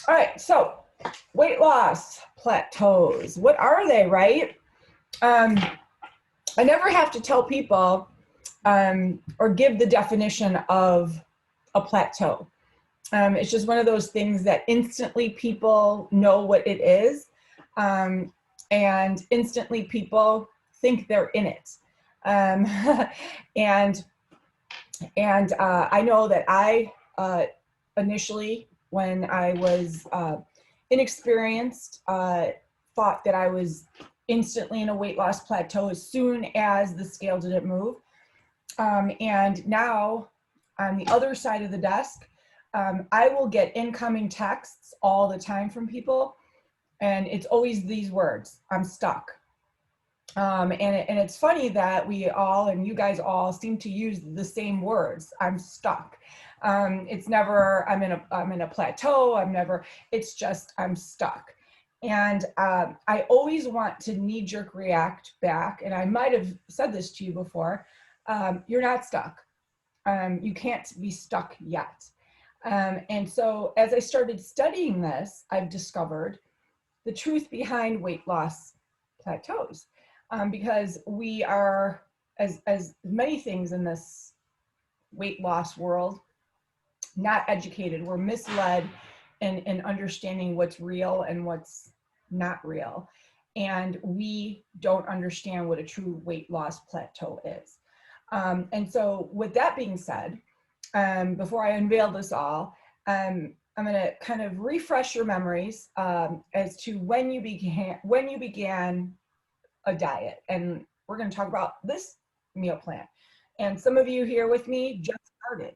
All right, so weight loss plateaus. What are they, right? Um, I never have to tell people or give the definition of a plateau. It's just one of those things that instantly people know what it is, um, and instantly people think they're in it. Um, and I know that initially, when I was inexperienced, thought that I was instantly in a weight loss plateau as soon as the scale didn't move. And now, on the other side of the desk, I will get incoming texts all the time from people, and it's always these words: "I'm stuck." And it's funny that we all, and you guys all, seem to use the same words. I'm stuck. It's never I'm in a plateau. I'm never. It's just I'm stuck. And I always want to knee-jerk react back. And I might have said this to you before. You're not stuck. You can't be stuck yet. And so as I started studying this, I've discovered the truth behind weight loss plateaus. Because we are, as many things in this weight loss world, not educated. We're misled in understanding what's real and what's not real. And we don't understand what a true weight loss plateau is. And so with that being said, before I unveil this all, I'm going to kind of refresh your memories as to when you began a diet. And we're going to talk about this meal plan. And some of you here with me just started.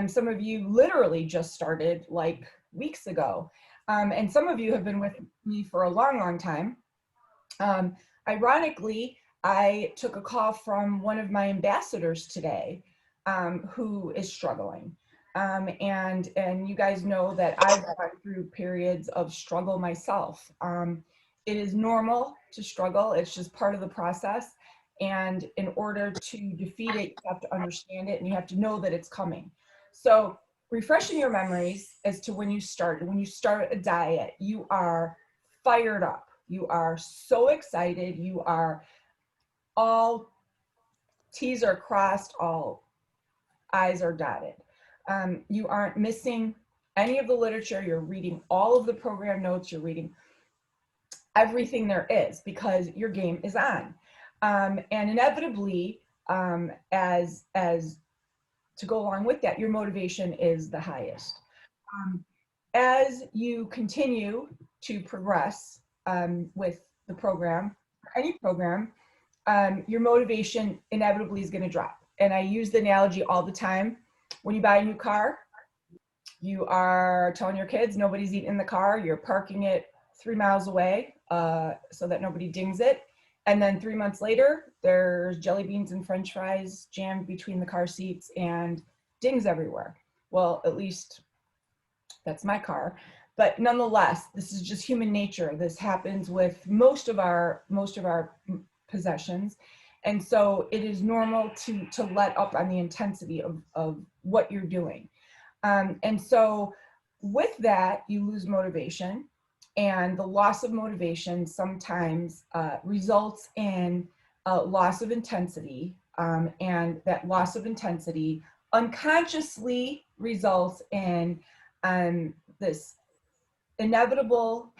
Some of you literally just started like weeks ago. And some of you have been with me for a long, long time. Ironically, I took a call from one of my ambassadors today who is struggling. And you guys know that I've gone through periods of struggle myself. It is normal to struggle. It's just part of the process. And in order to defeat it, you have to understand it and you have to know that it's coming. So refreshing your memories as to when you start a diet, you are fired up. You are so excited. You are all T's are crossed, all I's are dotted. You aren't missing any of the literature. You're reading all of the program notes. You're reading everything there is because your game is on. And inevitably, as to go along with that, your motivation is the highest. As you continue to progress with the program, any program, your motivation inevitably is going to drop. And I use the analogy all the time. When you buy a new car, you are telling your kids nobody's eating in the car. You're parking it 3 miles away so that nobody dings it. And then 3 months later, there's jelly beans and French fries jammed between the car seats and dings everywhere. Well, at least that's my car. But nonetheless, this is just human nature. This happens with most of our possessions. And so it is normal to let up on the intensity of what you're doing. And so with that, you lose motivation. And the loss of motivation sometimes results in a loss of intensity. And that loss of intensity unconsciously results in this inevitable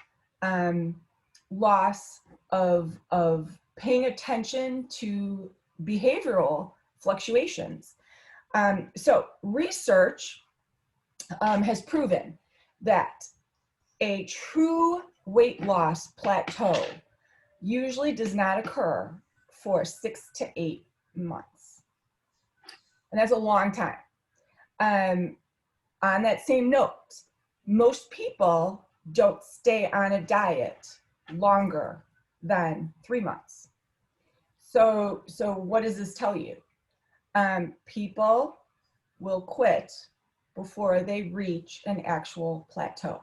loss of paying attention to behavioral fluctuations. So research has proven that a true weight loss plateau usually does not occur for 6 to 8 months. And that's a long time. On that same note, most people don't stay on a diet longer than 3 months. So what does this tell you? People will quit before they reach an actual plateau.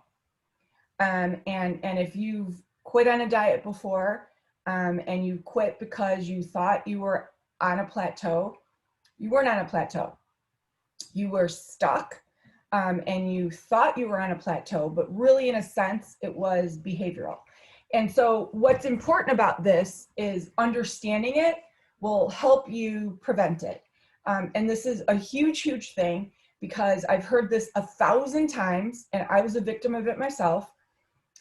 And if you've quit on a diet before, and you quit because you thought you were on a plateau, you weren't on a plateau. You were stuck. and you thought you were on a plateau, but really in a sense, it was behavioral. And so what's important about this is understanding it will help you prevent it. And this is a huge, huge thing because I've heard this 1,000 times and I was a victim of it myself.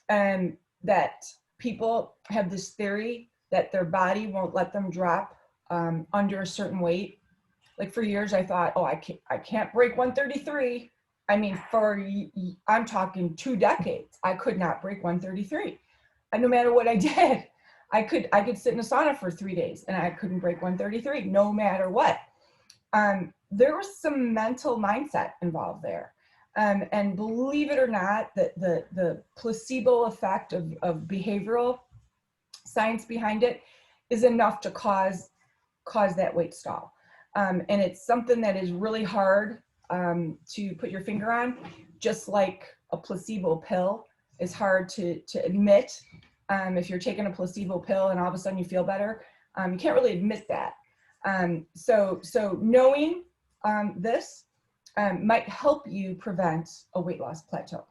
And that people have this theory that their body won't let them drop under a certain weight. Like for years I thought, oh, I can't break 133. I mean, I'm talking 2 decades, I could not break 133. And no matter what I did, I could sit in a sauna for 3 days and I couldn't break 133, no matter what. There was some mental mindset involved there. And believe it or not, the placebo effect of behavioral science behind it is enough to cause that weight stall. And it's something that is really hard to put your finger on, just like a placebo pill is hard to admit. If you're taking a placebo pill and all of a sudden you feel better, you can't really admit that. So knowing this might help you prevent a weight loss plateau.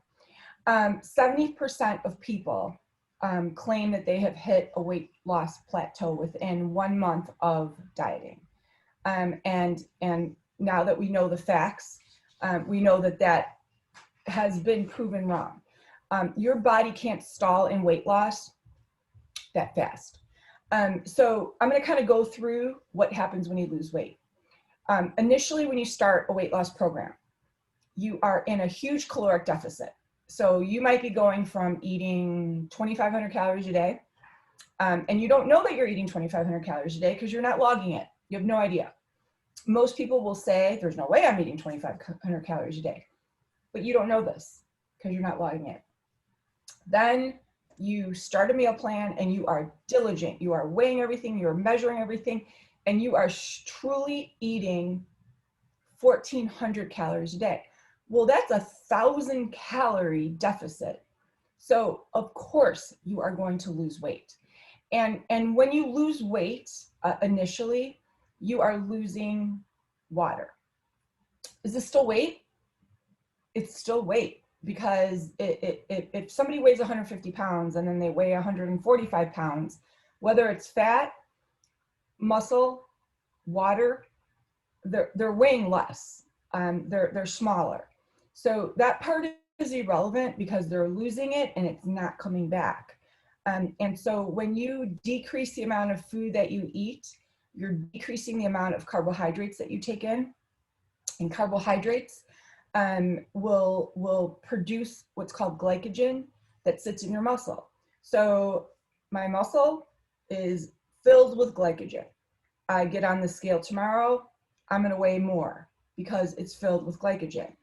70% of people claim that they have hit a weight loss plateau within 1 month of dieting. And now that we know the facts, we know that has been proven wrong. Your body can't stall in weight loss that fast. So I'm going to kind of go through what happens when you lose weight. Initially, when you start a weight loss program, you are in a huge caloric deficit. So you might be going from eating 2,500 calories a day, and you don't know that you're eating 2,500 calories a day because you're not logging it. You have no idea. Most people will say, there's no way I'm eating 2,500 calories a day, but you don't know this because you're not logging it. Then you start a meal plan and you are diligent. You are weighing everything, you're measuring everything, and you are truly eating 1,400 calories a day. Well, that's 1,000 calorie deficit. So of course you are going to lose weight. And when you lose weight initially, you are losing water. Is this still weight? It's still weight, because if somebody weighs 150 pounds and then they weigh 145 pounds, whether it's fat, muscle, water, they're weighing less. They're smaller. So that part is irrelevant because they're losing it and it's not coming back. And so when you decrease the amount of food that you eat, you're decreasing the amount of carbohydrates that you take in. And carbohydrates will produce what's called glycogen that sits in your muscle. So my muscle is filled with glycogen. I get on the scale tomorrow, I'm going to weigh more because it's filled with glycogen.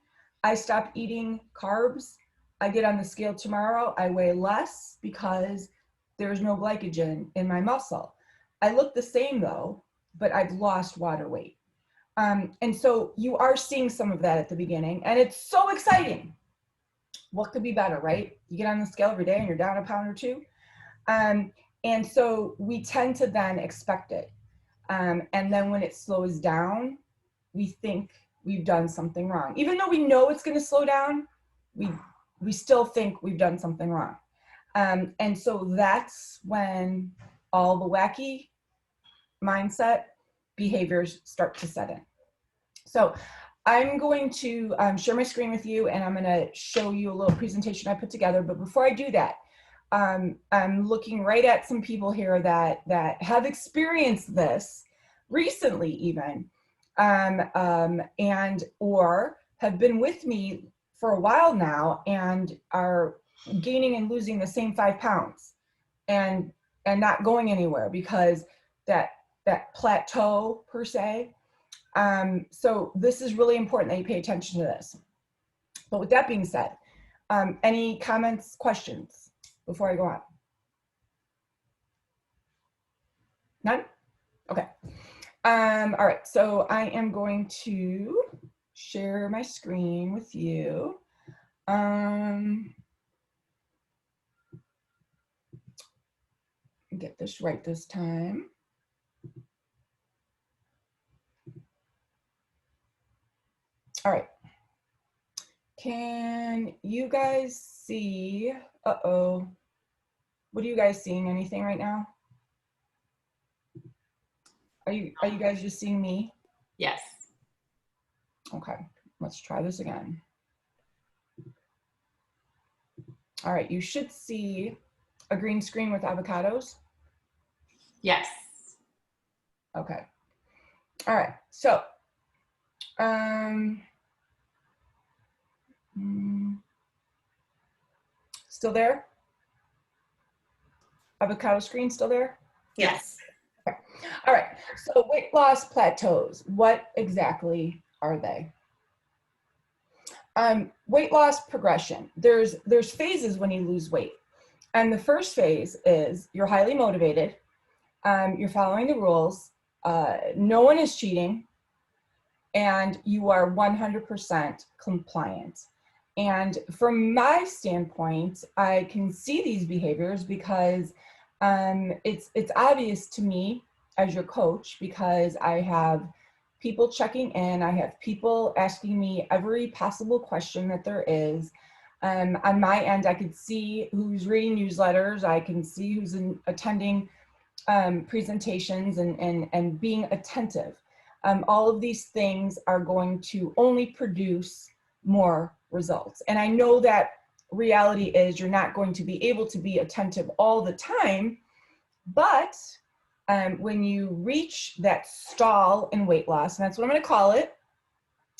I stop eating carbs, I get on the scale tomorrow, I weigh less because there's no glycogen in my muscle. I look the same though, but I've lost water weight. And so you are seeing some of that at the beginning, and it's so exciting. What could be better, right? You get on the scale every day and you're down a pound or two. And so we tend to then expect it. And then when it slows down, we think we've done something wrong. Even though we know it's going to slow down, we still think we've done something wrong. And so that's when all the wacky mindset behaviors start to set in. So I'm going to share my screen with you, and I'm going to show you a little presentation I put together. But before I do that, I'm looking right at some people here that have experienced this recently even, and or have been with me for a while now and are gaining and losing the same 5 pounds and not going anywhere because that plateau per se. So this is really important that you pay attention to this. But with that being said, any comments, questions before I go on? None? Okay. All right, so I am going to share my screen with you. Get this right this time. All right. Can you guys see? Uh-oh. What are you guys seeing? Anything right now? Are you guys just seeing me? Yes. Okay, let's try this again. All right, you should see a green screen with avocados. Yes. Okay. All right, so still there? Avocado screen still there? Yes. Okay. All right, so weight loss plateaus, what exactly are they? Weight loss progression. There's phases when you lose weight. And the first phase is you're highly motivated, you're following the rules, no one is cheating, and you are 100% compliant. And from my standpoint, I can see these behaviors because it's obvious to me as your coach, because I have people checking in, I have people asking me every possible question that there is. On my end, I could see who's reading newsletters, I can see who's attending presentations and being attentive. All of these things are going to only produce more results. And I know that reality is you're not going to be able to be attentive all the time, but when you reach that stall in weight loss, and that's what I'm going to call it,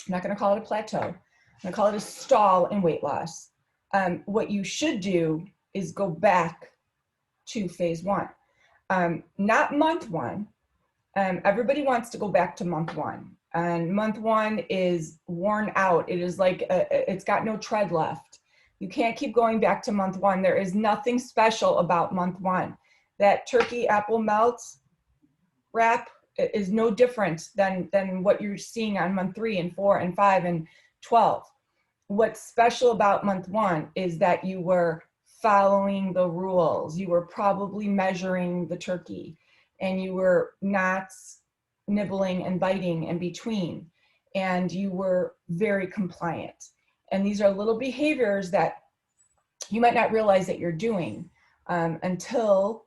I'm not going to call it a plateau, I'm going to call it a stall in weight loss. What you should do is go back to phase one. Not month one. Everybody wants to go back to month one, and month one is worn out. It is like it's got no tread left. You can't keep going back to month one. There is nothing special about month one. That turkey apple melt wrap is no different than what you're seeing on month 3 and 4 and 5 and 12. What's special about month one is that you were following the rules. You were probably measuring the turkey, and you were not nibbling and biting in between, and you were very compliant. And these are little behaviors that you might not realize that you're doing until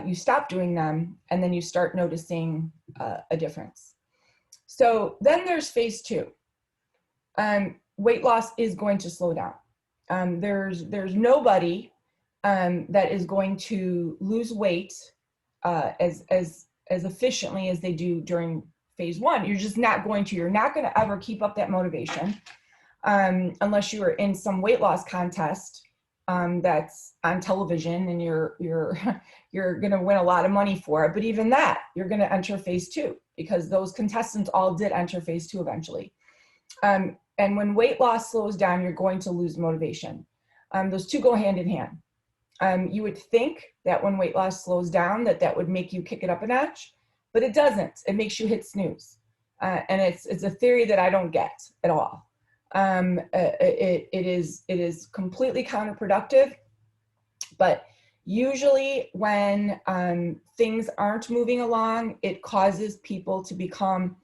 you stop doing them, and then you start noticing a difference. So then there's phase two. Weight loss is going to slow down. There's nobody that is going to lose weight as efficiently as they do during phase one. You're just not going to. You're not going to ever keep up that motivation unless you are in some weight loss contest that's on television, and you're going to win a lot of money for it. But even that, you're going to enter phase two, because those contestants all did enter phase two eventually. And when weight loss slows down, you're going to lose motivation. Those two go hand in hand. You would think that when weight loss slows down, that would make you kick it up a notch, but it doesn't. It makes you hit snooze. And it's a theory that I don't get at all. It is completely counterproductive, but usually when things aren't moving along, it causes people to become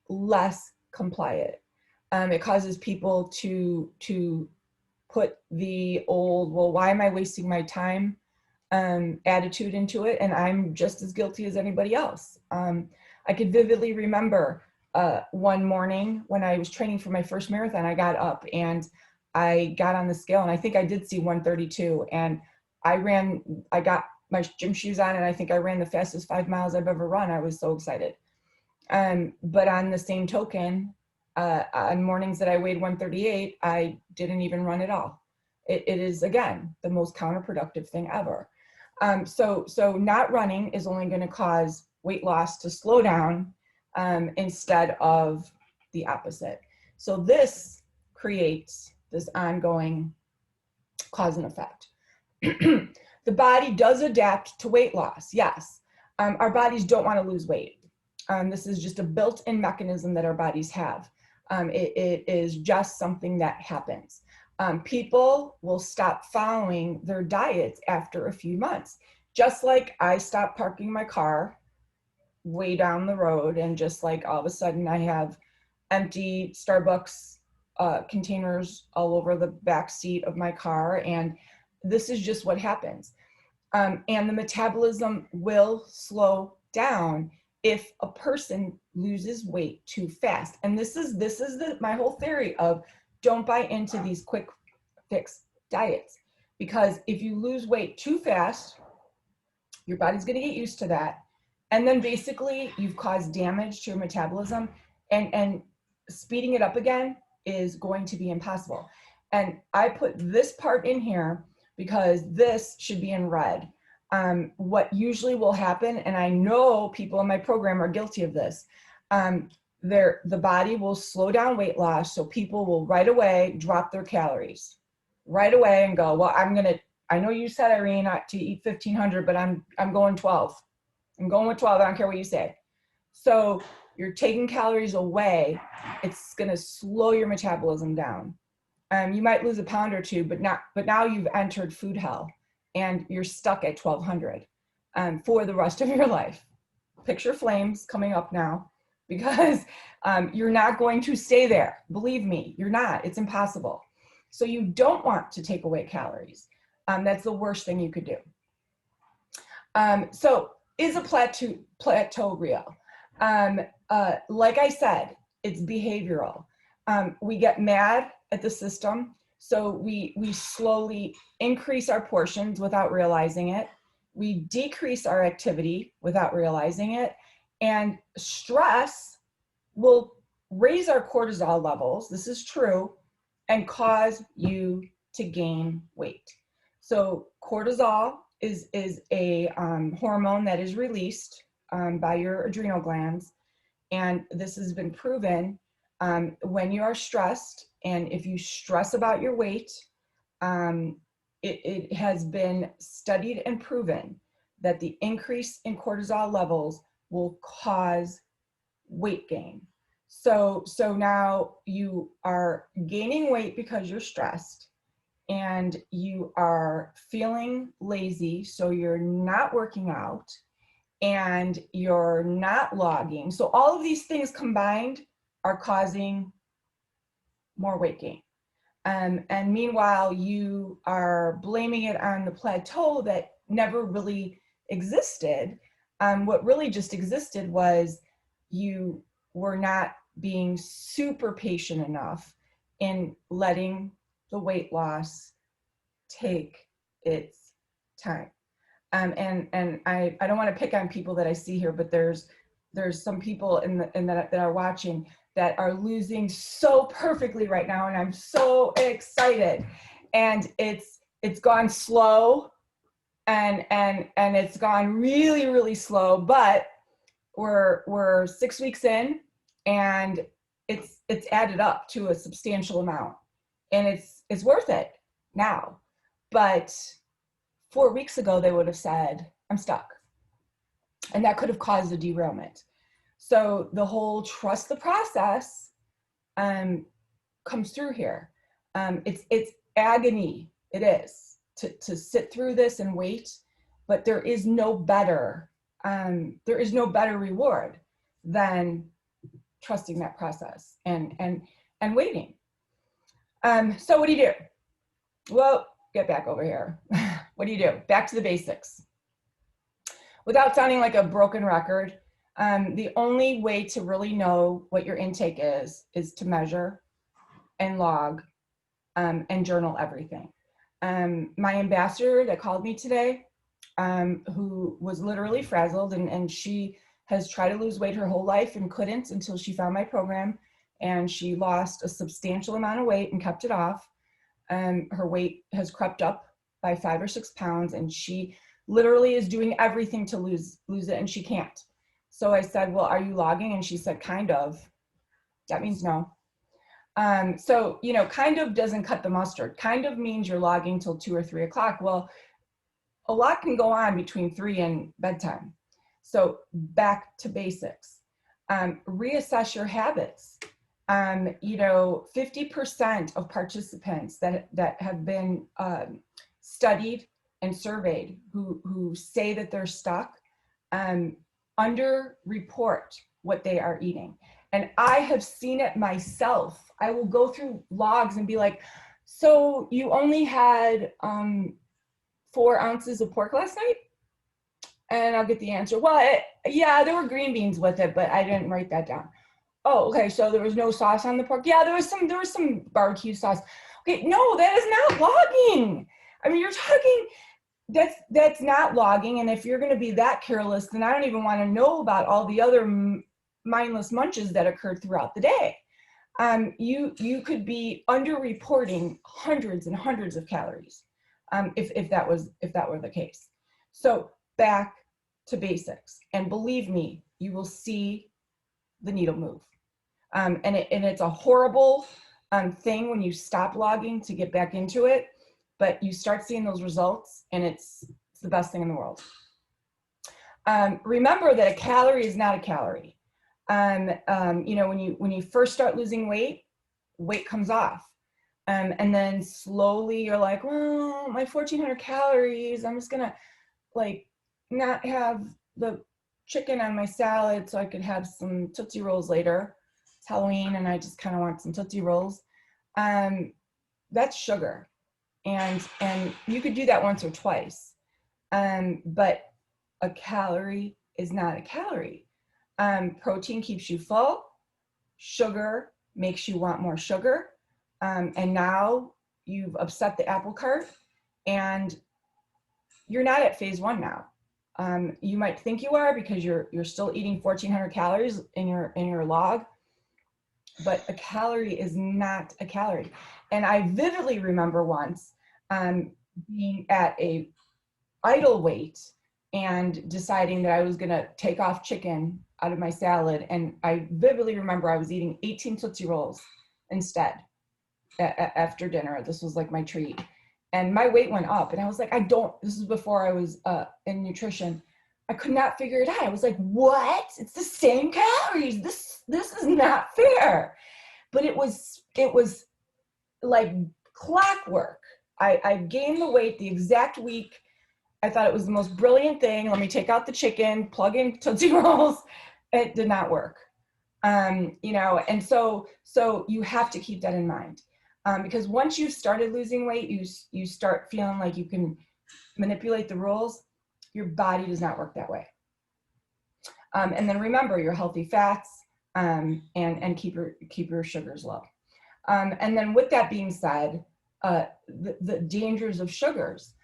less compliant. It causes people to put the old, well, why am I wasting my time attitude into it, and I'm just as guilty as anybody else. I could vividly remember one morning when I was training for my first marathon. I got up and I got on the scale, and I think I did see 132, and I got my gym shoes on, and I think I ran the fastest 5 miles I've ever run. I was so excited. But on the same token, on mornings that I weighed 138, I didn't even run at all. It is, again, the most counterproductive thing ever. So not running is only going to cause weight loss to slow down instead of the opposite. So this creates this ongoing cause and effect. The body does adapt to weight loss, yes. Our bodies don't want to lose weight. This is just a built-in mechanism that our bodies have. It is just something that happens. People will stop following their diets after a few months. Just like I stopped parking my car way down the road, and just like all of a sudden I have empty Starbucks containers all over the back seat of my car, and this is just what happens. And the metabolism will slow down if a person loses weight too fast. And this is my whole theory of don't buy into these quick fix diets, because if you lose weight too fast, your body's going to get used to that, and then basically you've caused damage to your metabolism, and speeding it up again is going to be impossible. And I put this part in here because this should be in red. What usually will happen, and I know people in my program are guilty of this, the body will slow down weight loss, so people will right away drop their calories right away and go, well, I know you said, Irene, to eat 1,500, but I'm going 12. I'm going with 12. I don't care what you say. So you're taking calories away. It's going to slow your metabolism down. You might lose a pound or two, but now you've entered food hell, and you're stuck at 1,200 for the rest of your life. Picture flames coming up now, because you're not going to stay there. Believe me, you're not. It's impossible. So you don't want to take away calories. That's the worst thing you could do. So is a plateau real? Like I said, it's behavioral. We get mad at the system, so we slowly increase our portions without realizing it. We decrease our activity without realizing it. And stress will raise our cortisol levels, this is true, and cause you to gain weight. So cortisol is a hormone that is released by your adrenal glands. And this has been proven when you are stressed, and if you stress about your weight, it has been studied and proven that the increase in cortisol levels will cause weight gain. So now you are gaining weight because you're stressed, and you are feeling lazy, so you're not working out, and you're not logging. So all of these things combined are causing more weight gain. And meanwhile, you are blaming it on the plateau that never really existed. What really just existed was you were not being super patient enough in letting the weight loss take its time. And I don't want to pick on people that I see here, but there's some people that are watching that are losing so perfectly right now, and I'm so excited. And it's gone slow, and it's gone really, really slow, but we're 6 weeks in, and it's added up to a substantial amount, and it's worth it now. But 4 weeks ago, they would have said, I'm stuck. And that could have caused a derailment. So the whole trust the process comes through here. It's agony. It is to sit through this and wait, but there is no better reward than trusting that process and waiting. So what do you do? Well, get back over here. What do you do? Back to the basics. Without sounding like a broken record, the only way to really know what your intake is to measure and log and journal everything. My ambassador that called me today, who was literally frazzled, and she has tried to lose weight her whole life and couldn't until she found my program, and she lost a substantial amount of weight and kept it off. Her weight has crept up by 5 or 6 pounds, and she literally is doing everything to lose it, and she can't. So I said, well, are you logging? And she said, kind of. That means no. So, kind of doesn't cut the mustard. Kind of means you're logging till 2 or 3 o'clock. Well, a lot can go on between 3 and bedtime. So back to basics. Reassess your habits. 50% of participants that have been studied and surveyed who say that they're stuck under report what they are eating. And I have seen it myself. I will go through logs and be like, so you only had 4 ounces of pork last night? And I'll get the answer, well, yeah, there were green beans with it, but I didn't write that down. Oh, okay, so there was no sauce on the pork? Yeah, there was some barbecue sauce. Okay, no, that is not logging. I mean, you're talking, that's not logging. And if you're going to be that careless, then I don't even want to know about all the other mindless munches that occurred throughout the day. You could be underreporting hundreds and hundreds of calories, if that were the case. So back to basics, and believe me, you will see the needle move. And it's a horrible thing when you stop logging to get back into it, but you start seeing those results, and it's the best thing in the world. Remember that a calorie is not a calorie. You know, when you first start losing weight comes off. And then slowly you're like, well, my 1,400 calories, I'm just gonna like not have the chicken on my salad so I could have some Tootsie Rolls later. It's Halloween and I just kind of want some Tootsie Rolls. That's sugar. And you could do that once or twice. But a calorie is not a calorie. Protein keeps you full. Sugar makes you want more sugar. And now you've upset the apple cart and you're not at phase 1 now. You might think you are because you're still eating 1,400 calories in your log, but a calorie is not a calorie. And I vividly remember once being at a idle weight and deciding that I was gonna take off chicken out of my salad. And I vividly remember I was eating 18 Tootsie Rolls instead after dinner. This was like my treat. And my weight went up and I was like, this is before I was in nutrition. I could not figure it out. I was like, what? It's the same calories. This is not fair. But it was like clockwork. I gained the weight the exact week. I thought it was the most brilliant thing. Let me take out the chicken, plug in Tootsie Rolls. It did not work. You know, and so you have to keep that in mind. Because once you've started losing weight, you start feeling like you can manipulate the rules. Your body does not work that way. And then remember your healthy fats, and keep your sugars low. And then with that being said, the dangers of sugars.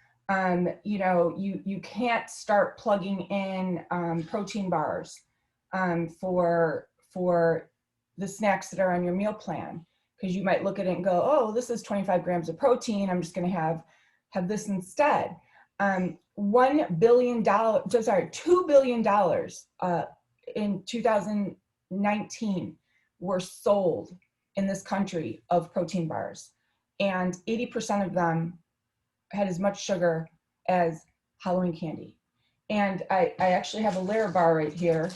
You know, you can't start plugging in protein bars for the snacks that are on your meal plan, because you might look at it and go, oh, this is 25 grams of protein. I'm just going to have this instead. $2 billion in 2019 were sold in this country of protein bars, and 80% of them had as much sugar as Halloween candy. And I actually have a Larabar right here.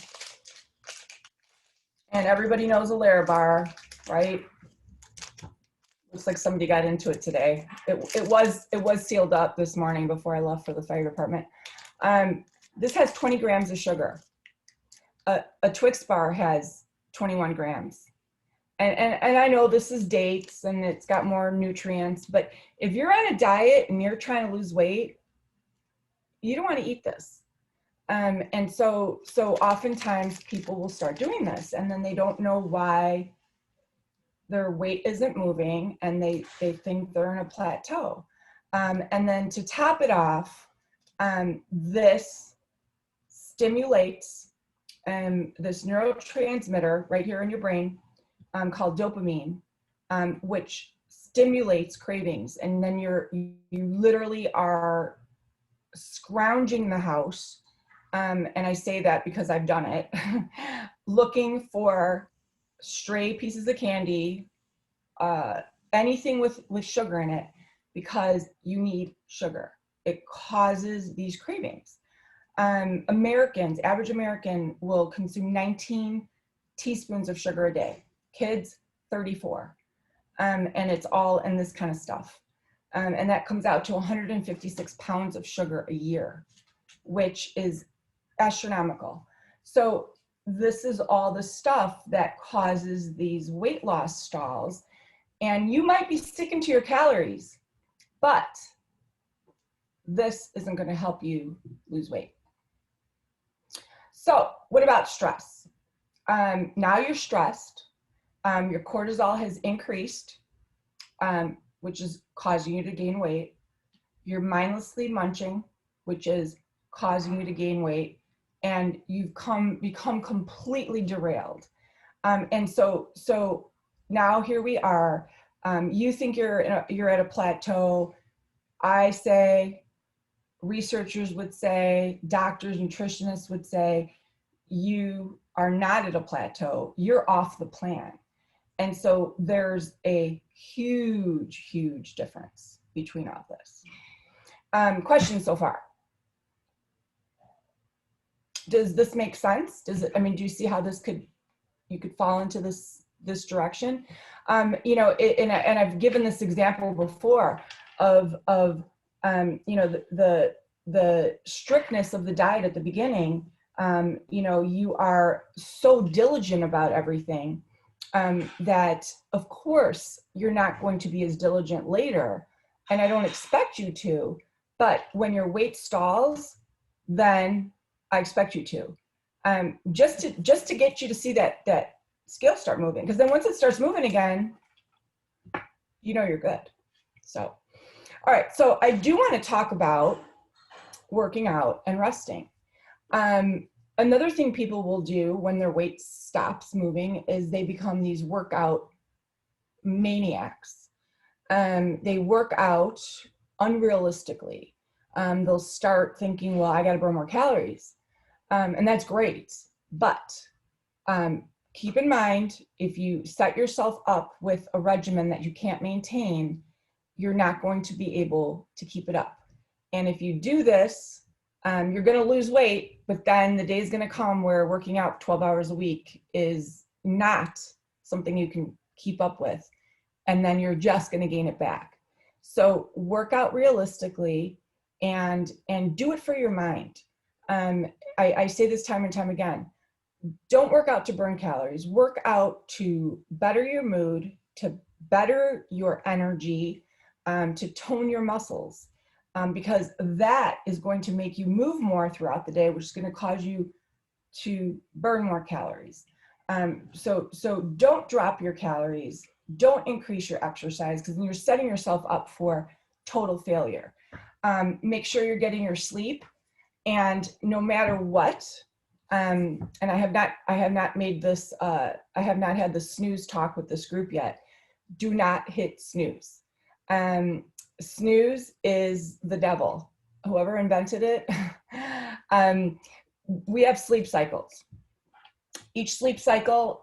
And everybody knows a Larabar, right? Looks like somebody got into it today. It was sealed up this morning before I left for the fire department. This has 20 grams of sugar. A Twix bar has 21 grams. And I know this is dates and it's got more nutrients, but if you're on a diet and you're trying to lose weight, you don't want to eat this. And so oftentimes people will start doing this and then they don't know why their weight isn't moving and they think they're in a plateau. And then to top it off, this stimulates this neurotransmitter right here in your brain called dopamine, which stimulates cravings. And then you literally are scrounging the house. And I say that because I've done it, looking for stray pieces of candy, anything with sugar in it, because you need sugar. It causes these cravings. Average American will consume 19 teaspoons of sugar a day. Kids, 34. And it's all in this kind of stuff. And that comes out to 156 pounds of sugar a year, which is astronomical. So this is all the stuff that causes these weight loss stalls. And you might be sticking to your calories, but this isn't going to help you lose weight. So what about stress? Now you're stressed. Your cortisol has increased, which is causing you to gain weight. You're mindlessly munching, which is causing you to gain weight. And you've become completely derailed. And so now here we are. You think you're at a plateau. I say, researchers would say, doctors, nutritionists would say, you are not at a plateau. You're off the plan. And so there's a huge, huge difference between all this. Questions so far? Does this make sense? Does it, I mean, do you see how this you could fall into this direction? You know, and I've given this example before of you know, the strictness of the diet at the beginning. You know, you are so diligent about everything that of course you're not going to be as diligent later, and I don't expect you to, but when your weight stalls, then I expect you to, just to get you to see that scale start moving, because then once it starts moving again, you know you're good. So, all right, so I do want to talk about working out and resting. Another thing people will do when their weight stops moving is they become these workout maniacs. They work out unrealistically. They'll start thinking, well, I got to burn more calories. And that's great. But keep in mind, if you set yourself up with a regimen that you can't maintain, you're not going to be able to keep it up. And if you do this, you're going to lose weight, but then the day is going to come where working out 12 hours a week is not something you can keep up with. And then you're just going to gain it back. So work out realistically and do it for your mind. I say this time and time again, don't work out to burn calories, work out to better your mood, to better your energy, to tone your muscles, because that is going to make you move more throughout the day, which is going to cause you to burn more calories. So don't drop your calories, don't increase your exercise, because then you're setting yourself up for total failure. Make sure you're getting your sleep, and no matter what, and I have not made this, I have not had the snooze talk with this group yet. Do not hit snooze. Snooze is the devil, whoever invented it. We have sleep cycles. Each sleep cycle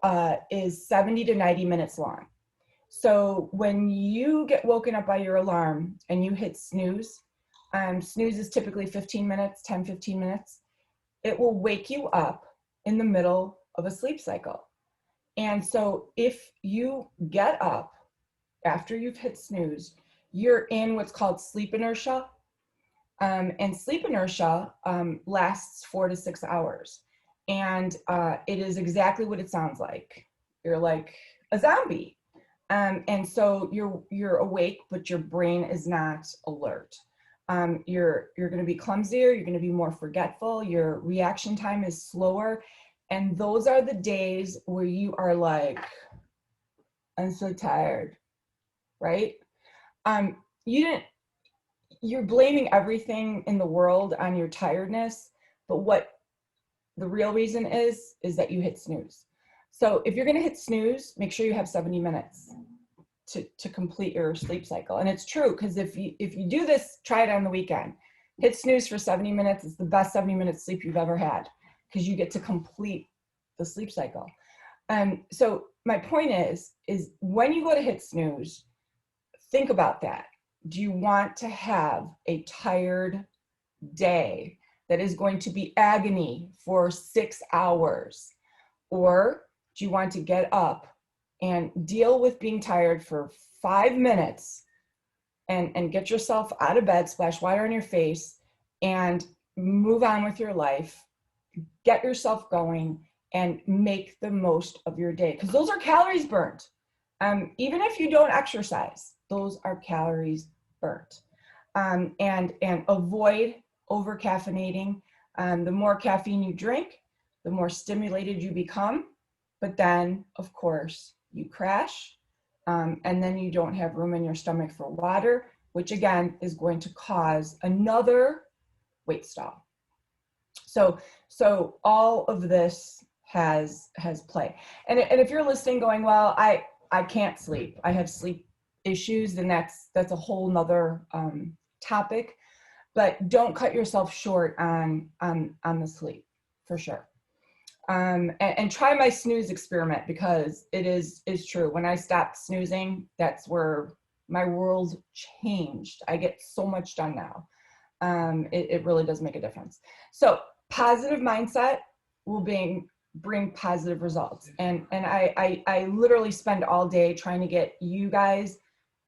is 70 to 90 minutes long. So when you get woken up by your alarm and you hit snooze, snooze is typically 15 minutes, 10, 15 minutes. It will wake you up in the middle of a sleep cycle. And so if you get up after you've hit snooze, you're in what's called sleep inertia. And sleep inertia lasts 4 to 6 hours. And it is exactly what it sounds like. You're like a zombie. And so you're awake, but your brain is not alert. You're going to be clumsier. You're going to be more forgetful. Your reaction time is slower. And those are the days where you are like, I'm so tired, right? You're blaming everything in the world on your tiredness, but what the real reason is that you hit snooze. So if you're going to hit snooze, make sure you have 70 minutes to complete your sleep cycle. And it's true, because if you do this, try it on the weekend. Hit snooze for 70 minutes. It's the best 70 minutes sleep you've ever had, because you get to complete the sleep cycle. So my point is when you go to hit snooze, think about that. Do you want to have a tired day that is going to be agony for 6 hours? Or do you want to get up and deal with being tired for 5 minutes and get yourself out of bed, splash water on your face, and move on with your life, get yourself going, and make the most of your day, because those are calories burnt. Even if you don't exercise, those are calories burnt. And avoid over caffeinating. The more caffeine you drink, the more stimulated you become, but then of course you crash, and then you don't have room in your stomach for water, which again is going to cause another weight stall. So all of this has play. And if you're listening going, well, I can't sleep, I have sleep issues, then that's a whole nother topic. But don't cut yourself short on the sleep, for sure. And try my snooze experiment, because it is true. When I stopped snoozing, that's where my world changed. I get so much done now. It really does make a difference. So positive mindset will bring positive results. And I literally spend all day trying to get you guys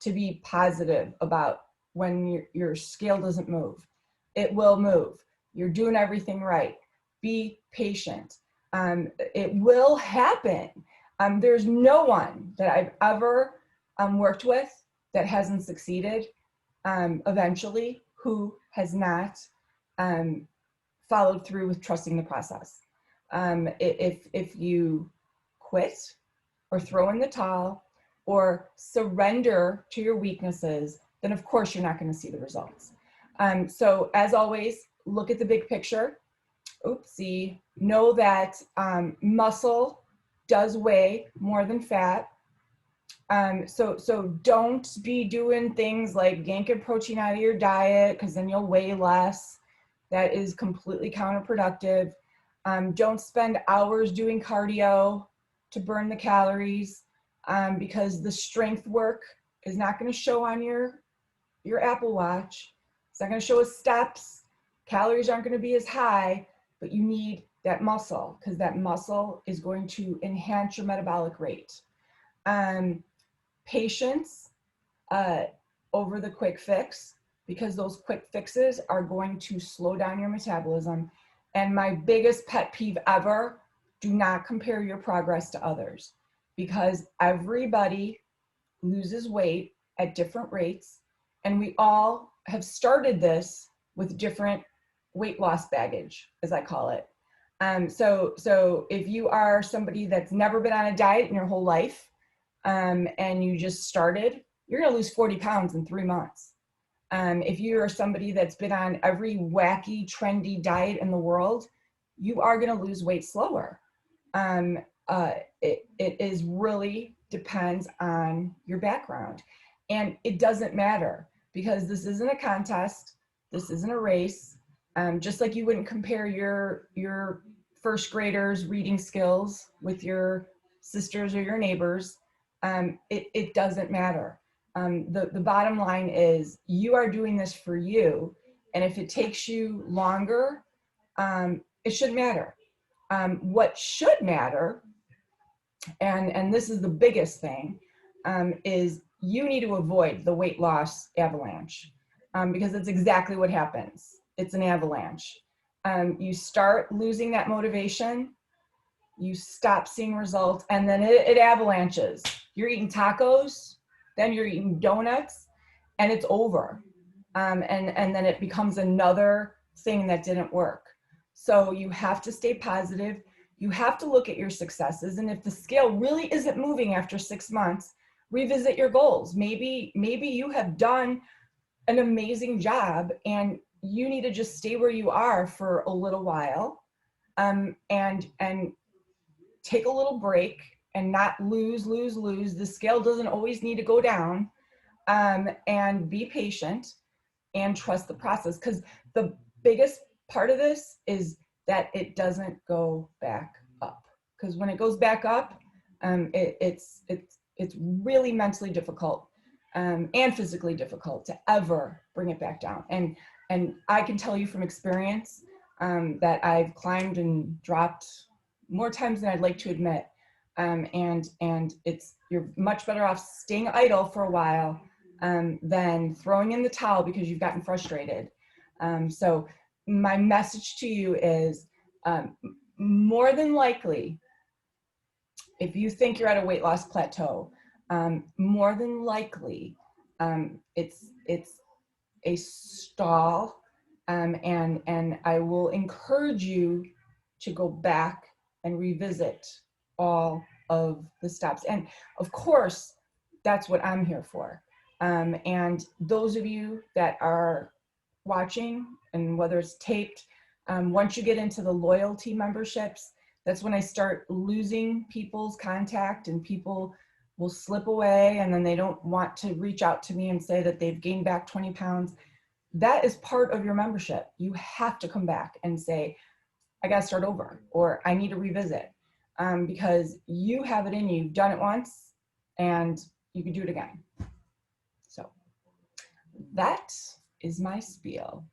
to be positive about when your scale doesn't move. It will move. You're doing everything right. Be patient. It will happen. There's no one that I've ever worked with that hasn't succeeded eventually, who has not followed through with trusting the process. If you quit or throw in the towel or surrender to your weaknesses, then of course you're not going to see the results. So as always, look at the big picture. Oopsie. Know that muscle does weigh more than fat. So don't be doing things like yanking protein out of your diet, because then you'll weigh less. That is completely counterproductive. Don't spend hours doing cardio to burn the calories, because the strength work is not going to show on your Apple Watch. It's not going to show as steps. Calories aren't going to be as high, but you need that muscle, because that muscle is going to enhance your metabolic rate. Patience over the quick fix, because those quick fixes are going to slow down your metabolism. And my biggest pet peeve ever, do not compare your progress to others, because everybody loses weight at different rates. And we all have started this with different weight loss baggage, as I call it. So if you are somebody that's never been on a diet in your whole life, and you just started, you're going to lose 40 pounds in 3 months. If you are somebody that's been on every wacky, trendy diet in the world, you are going to lose weight slower. It is really depends on your background. And it doesn't matter, because this isn't a contest. This isn't a race. Just like you wouldn't compare your first graders' reading skills with your sisters or your neighbors. It doesn't matter. The bottom line is, you are doing this for you. And if it takes you longer, it shouldn't matter. What should matter, and this is the biggest thing, is you need to avoid the weight loss avalanche, because it's exactly what happens. It's an avalanche. You start losing that motivation, you stop seeing results, and then it avalanches. You're eating tacos, then you're eating donuts, and it's over. And then it becomes another thing that didn't work. So you have to stay positive. You have to look at your successes. And if the scale really isn't moving after 6 months, revisit your goals. Maybe you have done an amazing job and you need to just stay where you are for a little while, and take a little break and not lose. The scale doesn't always need to go down, and be patient and trust the process, because the biggest part of this is that it doesn't go back up. Because when it goes back up, it's really mentally difficult, and physically difficult to ever bring it back down. And I can tell you from experience, that I've climbed and dropped more times than I'd like to admit. And you're much better off staying idle for a while, than throwing in the towel because you've gotten frustrated. So my message to you is, more than likely, if you think you're at a weight loss plateau, more than likely, it's a stall, and I will encourage you to go back and revisit all of the steps. And of course, that's what I'm here for. And those of you that are watching, and whether it's taped, once you get into the loyalty memberships, that's when I start losing people's contact, and people will slip away, and then they don't want to reach out to me and say that they've gained back 20 pounds. That is part of your membership. You have to come back and say, I got to start over, or I need to revisit, because you have it in you. You've done it once, and you can do it again. So that is my spiel.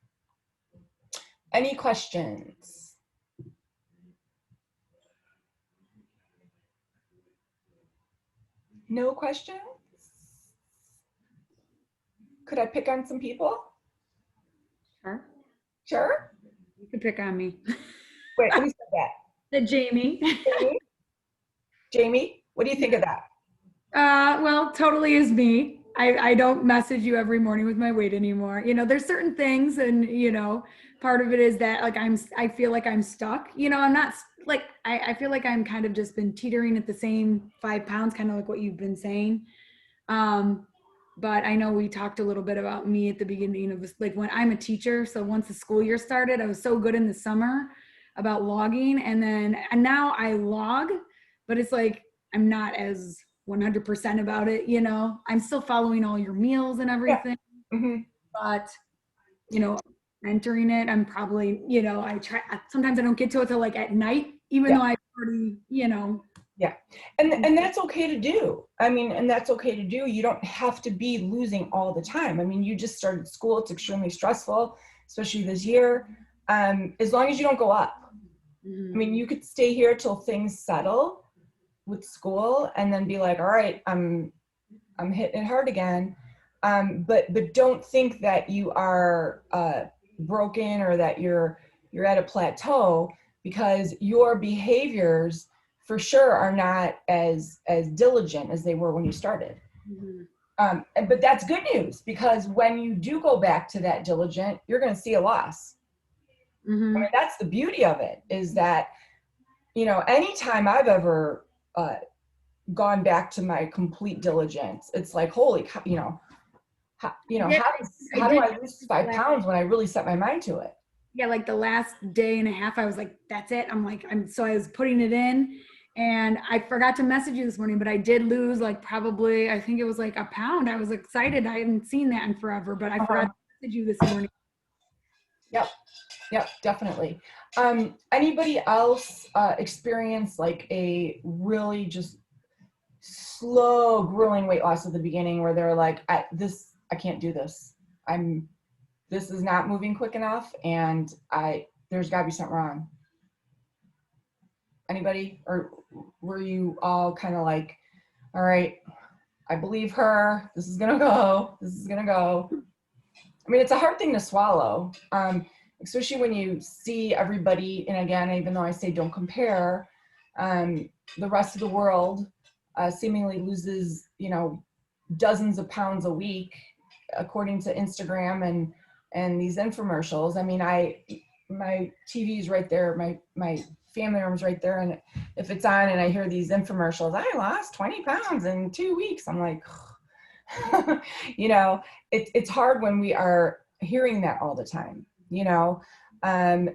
Any questions? No questions? Could I pick on some people? Sure. Sure. You can pick on me. Wait, who said that? Jamie. Jamie? Jamie, what do you think of that? Well, totally is me. I don't message you every morning with my weight anymore. You know, there's certain things, and you know, part of it is that like I feel like I'm stuck. You know, I'm not like I feel like I'm kind of just been teetering at the same 5 pounds, kind of like what you've been saying. But I know we talked a little bit about me at the beginning of this, like when I'm a teacher. So once the school year started, I was so good in the summer about logging, and now I log, but it's like I'm not as 100% about it. You know, I'm still following all your meals and everything, but you know, entering it, I'm probably, you know, I try. Sometimes I don't get to it till like at night, even though I've already, you know. Yeah, and that's okay to do. I mean, and that's okay to do. You don't have to be losing all the time. I mean, you just started school. It's extremely stressful, especially this year. As long as you don't go up. I mean, you could stay here till things settle with school, and then be like, all right, I'm hitting it hard again. But don't think that you are broken, or that you're at a plateau, because your behaviors for sure are not as diligent as they were when you started. But that's good news, because when you do go back to that diligent, you're going to see a loss. I mean, that's the beauty of it, is that, you know, anytime I've ever gone back to my complete diligence, it's like, holy cow, how do I lose 5 pounds when I really set my mind to it? Yeah, like the last day and a half, I was like, that's it. So I was putting it in, and I forgot to message you this morning, but I did lose like probably, I think it was like a pound. I was excited. I hadn't seen that in forever, but I forgot to message you this morning. Yep, definitely. Anybody else experience like a really just slow, grueling weight loss at the beginning, where they're like, I can't do this. This is not moving quick enough, and there's gotta be something wrong. Anybody? Or were you all kind of like, all right, I believe her, this is gonna go. I mean, it's a hard thing to swallow, especially when you see everybody, and again, even though I say don't compare, the rest of the world seemingly loses, you know, dozens of pounds a week, according to Instagram and these infomercials. I mean, my TV is right there, my family room's right there, and if it's on and I hear these infomercials, I lost 20 pounds in 2 weeks, I'm like, you know, it's hard when we are hearing that all the time, you know.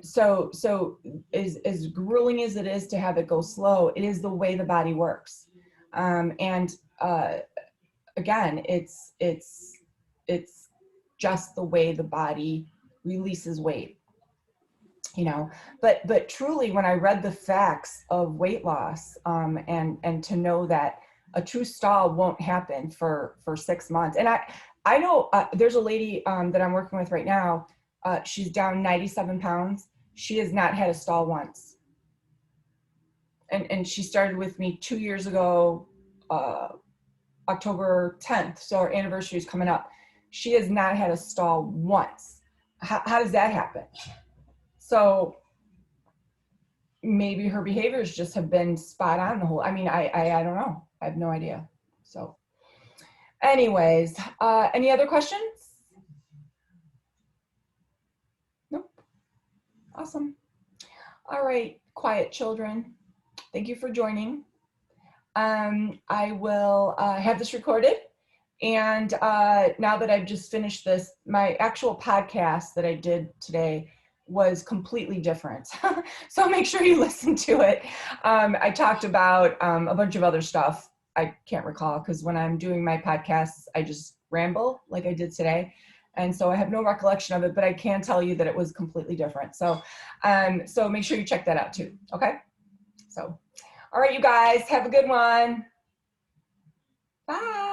So as grueling as it is to have it go slow, it is the way the body works. And again, it's just the way the body releases weight, you know. But truly, when I read the facts of weight loss, and to know that a true stall won't happen for 6 months. And I know there's a lady that I'm working with right now. She's down 97 pounds. She has not had a stall once. And she started with me 2 years ago, October 10th. So our anniversary is coming up. She has not had a stall once. How does that happen? So maybe her behaviors just have been spot on the whole, I mean, I don't know. I have no idea. So anyways, any other questions? Nope. Awesome. All right, quiet children. Thank you for joining. I will have this recorded. And now that I've just finished this, my actual podcast that I did today was completely different. So make sure you listen to it. I talked about a bunch of other stuff. I can't recall because when I'm doing my podcasts, I just ramble like I did today. And so I have no recollection of it, but I can tell you that it was completely different. So, so make sure you check that out too. Okay. So, all right, you guys, have a good one. Bye.